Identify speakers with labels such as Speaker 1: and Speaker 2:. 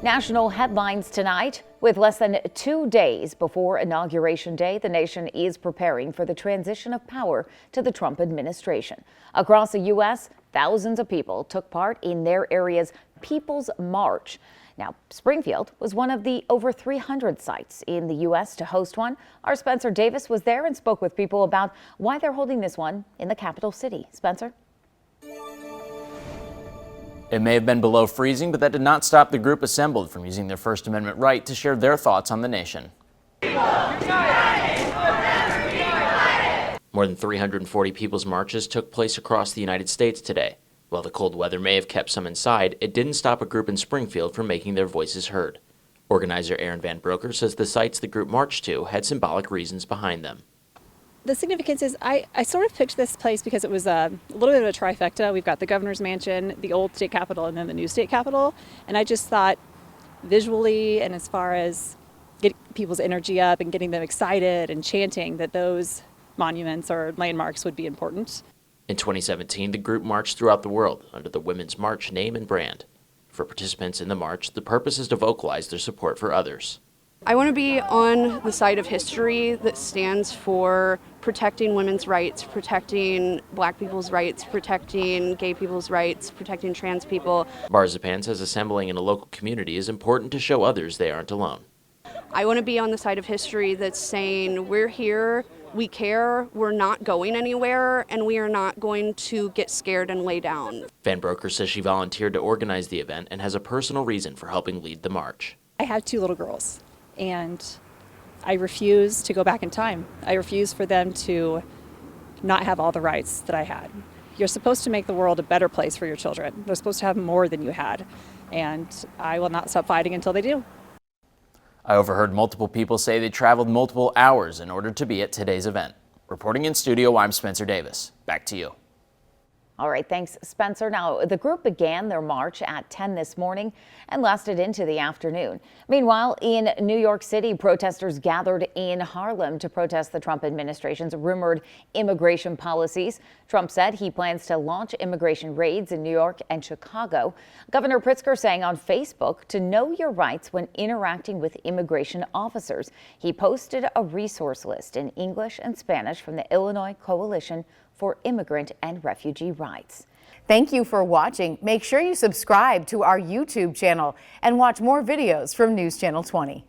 Speaker 1: National headlines tonight. With less than 2 days before Inauguration Day, the nation is preparing for the transition of power to the Trump administration. Across the U.S., thousands of people took part in their area's People's March. Now, Springfield was one of the over 300 sites in the U.S. to host one. Our Spencer Davis was there and spoke with people about why they're holding this one in the capital city. Spencer?
Speaker 2: It may have been below freezing, but that did not stop the group assembled from using their First Amendment right to share their thoughts on the nation. More than 340 people's marches took place across the United States today. While the cold weather may have kept some inside, it didn't stop a group in Springfield from making their voices heard. Organizer Aaron Van Broeker says the sites the group marched to had symbolic reasons behind them.
Speaker 3: The significance is I sort of picked this place because it was a little bit of a trifecta. We've got the governor's mansion, the old state capitol, and then the new state capitol. And I just thought visually and as far as getting people's energy up and getting them excited and chanting that those monuments or landmarks would be important.
Speaker 2: In 2017, the group marched throughout the world under the Women's March name and brand. For participants in the march, the purpose is to vocalize their support for others.
Speaker 4: I want to be on the side of history that stands for protecting women's rights, protecting black people's rights, protecting gay people's rights, protecting trans people.
Speaker 2: Marzipan says assembling in a local community is important to show others they aren't alone.
Speaker 4: I want to be on the side of history that's saying we're here, we care, we're not going anywhere, and we are not going to get scared and lay down.
Speaker 2: Van Broeker says she volunteered to organize the event and has a personal reason for helping lead the march.
Speaker 3: I have 2 little girls, and I refuse to go back in time. I refuse for them to not have all the rights that I had. You're supposed to make the world a better place for your children. They're supposed to have more than you had, and I will not stop fighting until they do.
Speaker 2: I overheard multiple people say they traveled multiple hours in order to be at today's event. Reporting in studio, I'm Spencer Davis. Back to you.
Speaker 1: All right, thanks, Spencer. Now, the group began their march at 10 this morning and lasted into the afternoon. Meanwhile, in New York City, protesters gathered in Harlem to protest the Trump administration's rumored immigration policies. Trump said he plans to launch immigration raids in New York and Chicago. Governor Pritzker saying on Facebook to know your rights when interacting with immigration officers. He posted a resource list in English and Spanish from the Illinois Coalition for Immigrant and Refugee Rights.
Speaker 5: Thank you for watching. Make sure you subscribe to our YouTube channel and watch more videos from News Channel 20.